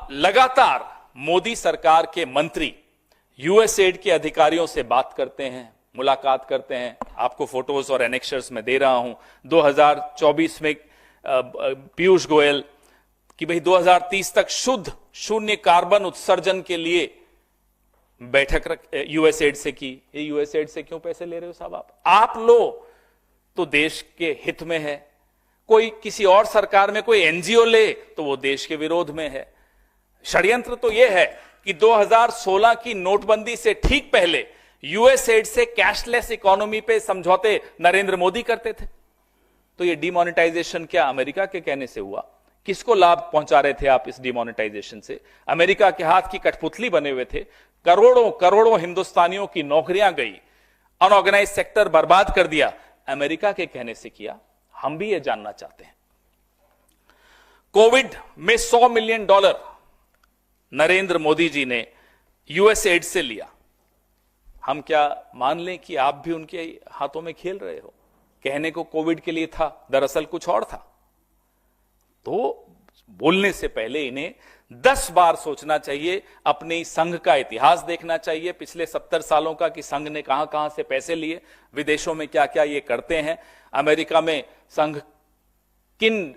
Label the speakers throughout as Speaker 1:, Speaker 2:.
Speaker 1: लगातार मोदी सरकार के मंत्री यूएसएड के अधिकारियों से बात करते हैं, मुलाकात करते हैं। आपको फोटोज और एनेक्शर्स में दे रहा हूं। 2024 में पीयूष गोयल कि भाई 2030 तक शुद्ध शून्य कार्बन उत्सर्जन के लिए बैठक यूएसएड से की। ये यूएसएड से क्यों पैसे ले रहे हो साहब? आप लो तो देश के हित में है। कोई किसी और सरकार में कोई एनजीओ ले तो वो देश के विरोध में है। षड्यंत्र तो यह है कि 2016 की नोटबंदी से ठीक पहले यूएसएड से कैशलेस इकोनॉमी पे समझौते नरेंद्र मोदी करते थे। तो ये डिमोनेटाइजेशन क्या अमेरिका के कहने से हुआ? किसको लाभ पहुंचा रहे थे आप इस डिमोनेटाइजेशन से? अमेरिका के हाथ की कठपुतली बने हुए थे। करोड़ों करोड़ों हिंदुस्तानियों की नौकरियां गई, अनऑर्गेनाइज सेक्टर बर्बाद कर दिया। अमेरिका के कहने से किया। हम भी ये जानना चाहते हैं। कोविड में $100 मिलियन नरेंद्र मोदी जी ने यूएसएड से लिया। हम क्या मान लें कि आप भी उनके हाथों में खेल रहे हो? कहने को कोविड के लिए था, दरअसल कुछ और था। तो बोलने से पहले इन्हें 10 बार सोचना चाहिए। अपने संघ का इतिहास देखना चाहिए पिछले 70 सालों का कि संघ ने कहां कहां से पैसे लिए, विदेशों में क्या क्या ये करते हैं। अमेरिका में संघ किन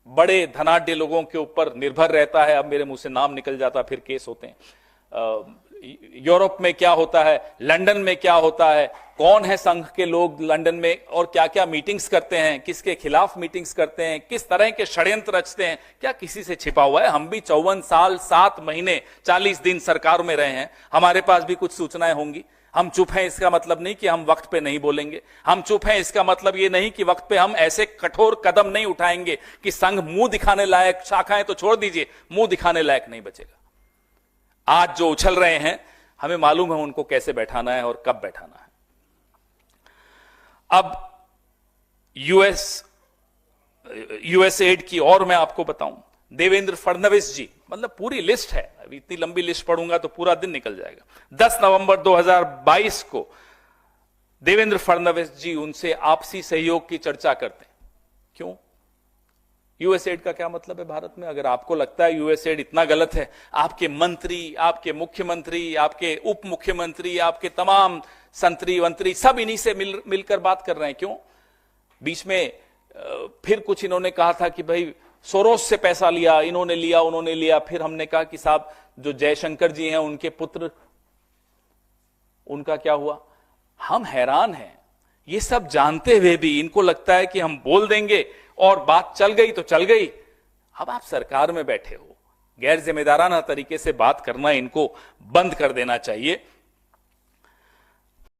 Speaker 1: बड़े धनाढ्य लोगों के ऊपर निर्भर रहता है। अब मेरे मुंह से नाम निकल जाता, फिर केस होते हैं। यूरोप में क्या होता है, लंदन में क्या होता है, कौन है संघ के लोग लंदन में और क्या क्या मीटिंग्स करते हैं, किसके खिलाफ मीटिंग्स करते हैं, किस तरह के षड्यंत्र रचते हैं, क्या किसी से छिपा हुआ है? हम भी 54 साल 7 महीने 40 दिन सरकार में रहे हैं। हमारे पास भी कुछ सूचनाएं होंगी। हम चुप हैं इसका मतलब नहीं कि हम वक्त पे नहीं बोलेंगे। हम चुप हैं इसका मतलब ये नहीं कि वक्त पे हम ऐसे कठोर कदम नहीं उठाएंगे कि संघ मुंह दिखाने लायक, शाखाएं तो छोड़ दीजिए, मुंह दिखाने लायक नहीं बचेगा। आज जो उछल रहे हैं हमें मालूम है उनको कैसे बैठाना है और कब बैठाना है। अब यूएसएड की और मैं आपको बताऊं, देवेंद्र फडणवीस जी, मतलब पूरी लिस्ट है, अभी इतनी लंबी लिस्ट पढ़ूंगा तो पूरा दिन निकल जाएगा। 10 नवंबर 2022 को देवेंद्र फडणवीस जी उनसे आपसी सहयोग की चर्चा करते हैं। क्यों? यूएसएड का क्या मतलब है भारत में? अगर आपको लगता है यूएसएड इतना गलत है, आपके मंत्री, आपके मुख्यमंत्री, आपके उप मुख्यमंत्री, आपके तमाम संतरी मंत्री सब इन्हीं से मिलकर बात कर रहे हैं। क्यों? बीच में फिर कुछ इन्होंने कहा था कि भाई सोरोस से पैसा लिया, इन्होंने लिया, उन्होंने लिया। फिर हमने कहा कि साहब जो जयशंकर जी हैं उनके पुत्र, उनका क्या हुआ? हम हैरान हैं। ये सब जानते हुए भी इनको लगता है कि हम बोल देंगे और बात चल गई तो चल गई। अब आप सरकार में बैठे हो, गैर जिम्मेदाराना तरीके से बात करना इनको बंद कर देना चाहिए।